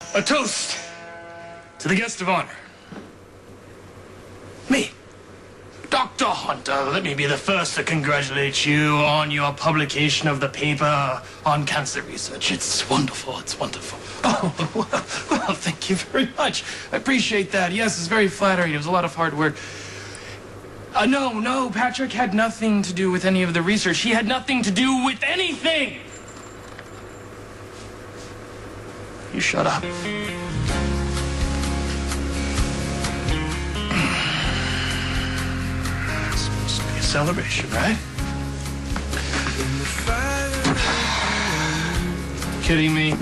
A toast to the guest of honor. Me, Dr. Hunter. Let me be the first to congratulate you on your publication of the paper on cancer research. It's wonderful. It's wonderful. Oh, well, thank you very much. I appreciate that. Yes, it's very flattering. It was a lot of hard work. No, Patrick had nothing to do with any of the research. He had nothing to do with anything. You shut up. It's supposed to be a celebration, right? Kidding me?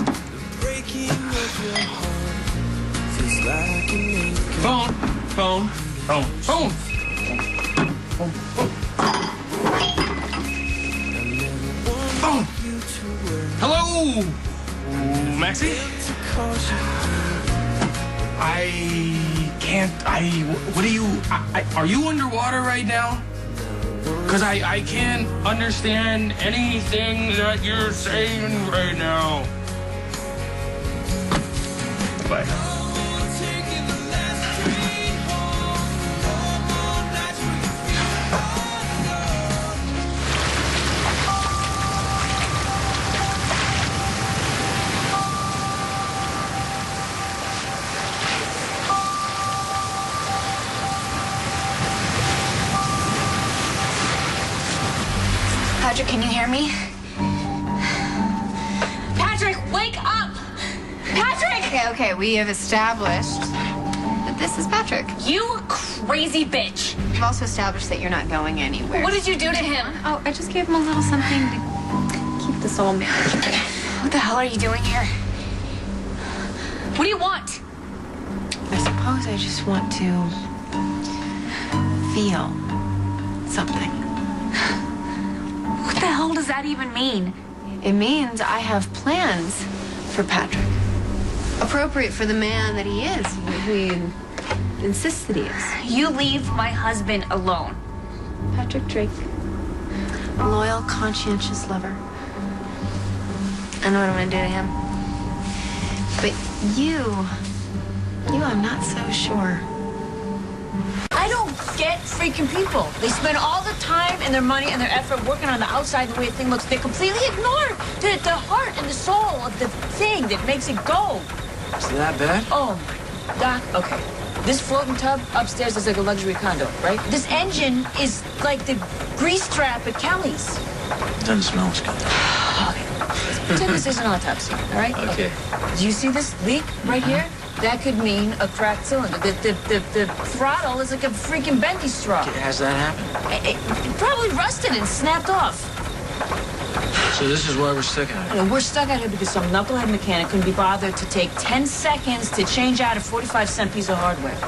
Phone. Hello, Maxie? What are you underwater right now? Because I can't understand anything that you're saying right now. Bye. Patrick, can you hear me? Patrick, wake up! Patrick! Okay, we have established that this is Patrick. You crazy bitch! We've also established that you're not going anywhere. What did you do to him? Oh, I just gave him a little something to keep this all managed. What the hell are you doing here? What do you want? I suppose I just want to feel something. What the hell does that even mean? It means I have plans for Patrick. Appropriate for the man that he is, who he insists that he is. You leave my husband alone. Patrick Drake. A loyal, conscientious lover. I know what I'm gonna do to him. But you, I'm not so sure. I don't get freaking people. They spend all the time and their money and their effort working on the outside, the way a thing looks. They completely ignore the heart and the soul of the thing that makes it go. Is it that bad? Oh, my Doc, okay. This floating tub upstairs is like a luxury condo, right? This engine is like the grease trap at Kelly's. It doesn't smell as good. Okay. Let's pretend this is an autopsy, all right? Okay. Do you see this leak right here? That could mean a cracked cylinder. The throttle is like a freaking bendy straw. Has that happened? It probably rusted and snapped off. So this is why we're stuck out here. You know, we're stuck out here because some knucklehead mechanic couldn't be bothered to take 10 seconds to change out a 45-cent piece of hardware.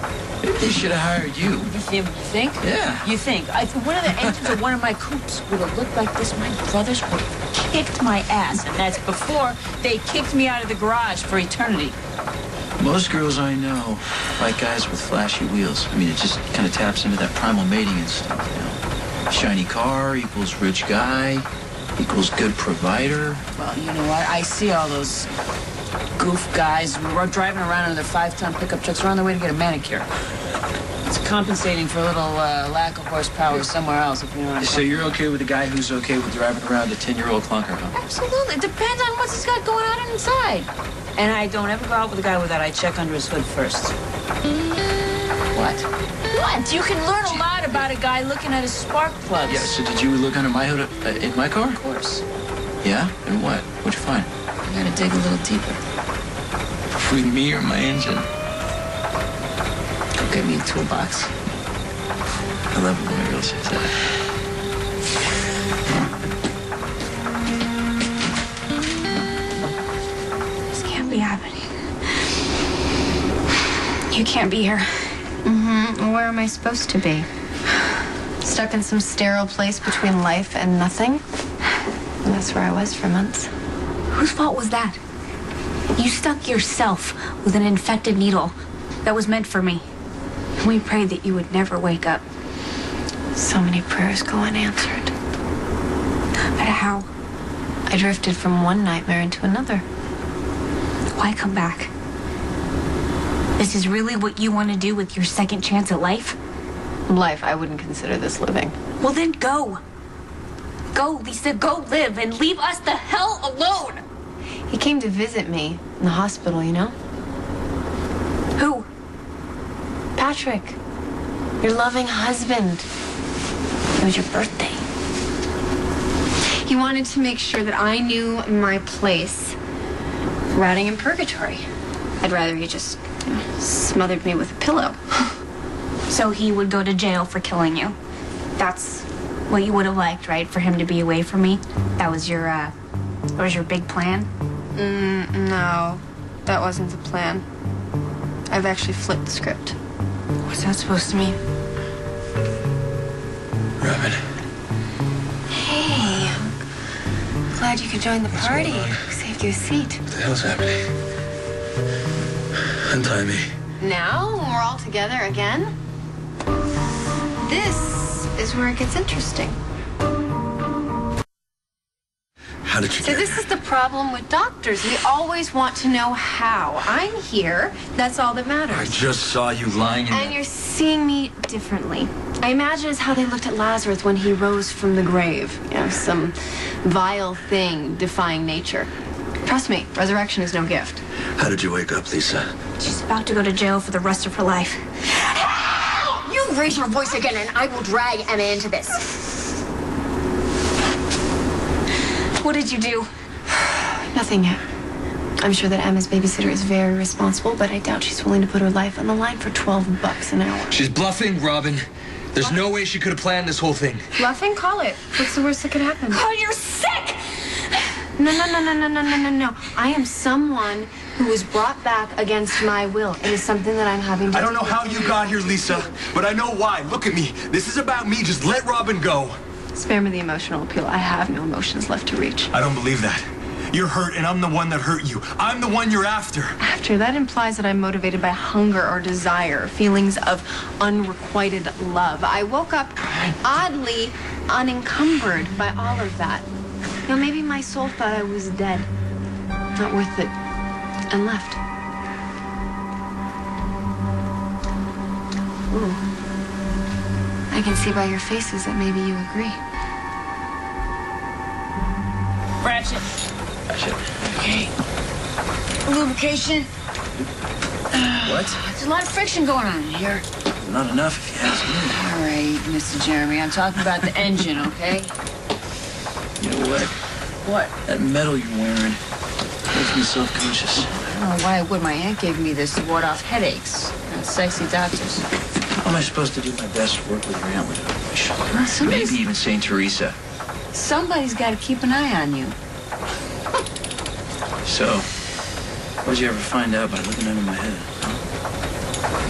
Maybe they should have hired you. You think? Yeah. You think? If one of the engines of one of my coupes would have looked like this, my brothers would have kicked my ass. And that's before they kicked me out of the garage for eternity. Most girls I know like guys with flashy wheels. I mean, it just kind of taps into that primal mating instinct, you know. Shiny car equals rich guy equals good provider. Well, you know what? I see all those goof guys who are driving around in their 5-ton pickup trucks. They're on their way to get a manicure. It's compensating for a little lack of horsepower somewhere else, if you know what I'm saying. So you're okay with a guy who's okay with driving around a 10-year-old clunker, huh? Absolutely. It depends on what he's got going on inside. And I don't ever go out with a guy without I check under his hood first. What? What? You can learn a lot about a guy looking at his spark plugs. Yeah, so did you look under my hood in my car? Of course. Yeah? And what? What'd you find? I gotta dig a little deeper. Between me or my engine? Go get me a toolbox. I love it when a girl says that. This can't be happening. You can't be here. Where am I supposed to be? Stuck in some sterile place between life and nothing? And that's where I was for months. Whose fault was that? You stuck yourself with an infected needle that was meant for me. We prayed that you would never wake up. So many prayers go unanswered. But how? I drifted from one nightmare into another. Why come back? This is really what you want to do with your second chance at life? Life, I wouldn't consider this living. Well, then go. Go, Lisa, go live and leave us the hell alone. He came to visit me in the hospital, you know? Who? Patrick, your loving husband. It was your birthday. He wanted to make sure that I knew my place rotting in purgatory. I'd rather he just smothered me with a pillow. So he would go to jail for killing you. That's what you would have liked, right? For him to be away from me? That was your big plan? No, that wasn't the plan. I've actually flipped the script. What's that supposed to mean? Robin. Hey, I'm glad you could join the party. We saved you a seat. What the hell's happening? Untie me. Now, when we're all together again, this is where it gets interesting. How did you So get this is the problem with doctors. We always want to know how. I'm here. That's all that matters. I just saw you lying in And you're seeing me differently. I imagine it's how they looked at Lazarus when he rose from the grave. You know, some vile thing defying nature. Trust me, resurrection is no gift. How did you wake up, Lisa? She's about to go to jail for the rest of her life. You raise your voice again and I will drag Emma into this. What did you do? Nothing yet. I'm sure that Emma's babysitter is very responsible, but I doubt she's willing to put her life on the line for $12 an hour. She's bluffing, Robin. There's no way she could have planned this whole thing. Bluffing? Call it. What's the worst that could happen? Oh, you're sick! No. I am someone who was brought back against my will. It is something that I'm having to I don't know how you got here, Lisa, but I know why. Look at me. This is about me. Just let Robin go. Spare me the emotional appeal. I have no emotions left to reach. I don't believe that. You're hurt, and I'm the one that hurt you. I'm the one you're after. After, that implies that I'm motivated by hunger or desire, feelings of unrequited love. I woke up oddly unencumbered by all of that. You know, maybe my soul thought I was dead, not worth it, and left. Ooh. I can see by your faces that maybe you agree. Ratchet. Okay. Lubrication. What? There's a lot of friction going on in here. Not enough, if you ask me. All right, Mr. Jeremy, I'm talking about the engine, okay? You know what? What? That medal you're wearing makes me self-conscious. I don't know why I would. My aunt gave me this to ward off headaches. Sexy doctors. How am I supposed to do my best to work with your aunt without my shoulder? somebody's- Maybe even St. Teresa. Somebody's got to keep an eye on you. So, what did you ever find out by looking under my head?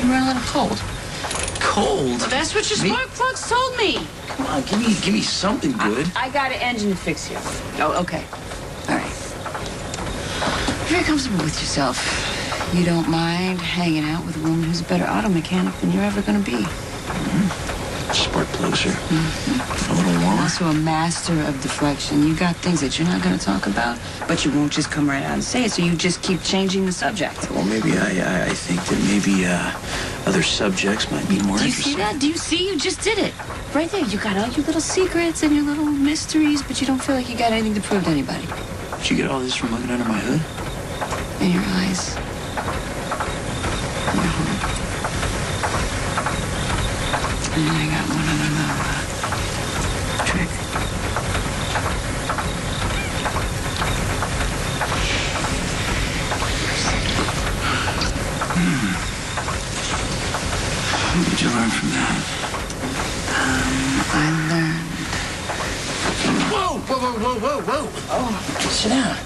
You were a little cold. Cold? Well, that's what your Me? spark plugs told me. Come on, give me something good. I got an engine to fix here. Oh, okay. All right. If you're comfortable with yourself, you don't mind hanging out with a woman who's a better auto mechanic than you're ever going to be. Spark plugs are a little warmer. Also a master of deflection. You got things that you're not going to talk about, but you won't just come right out and say it, so you just keep changing the subject. Well, maybe I think that maybe other subjects might be more Do you see interesting. that? Do you see? You just did it. Right there. You got all your little secrets and your little mysteries, but you don't feel like you got anything to prove to anybody. Did you get all this from looking under my hood? In your eyes. Your heart. And then I got one other little trick. What did you learn from that? I learned. Whoa! Oh, sit down.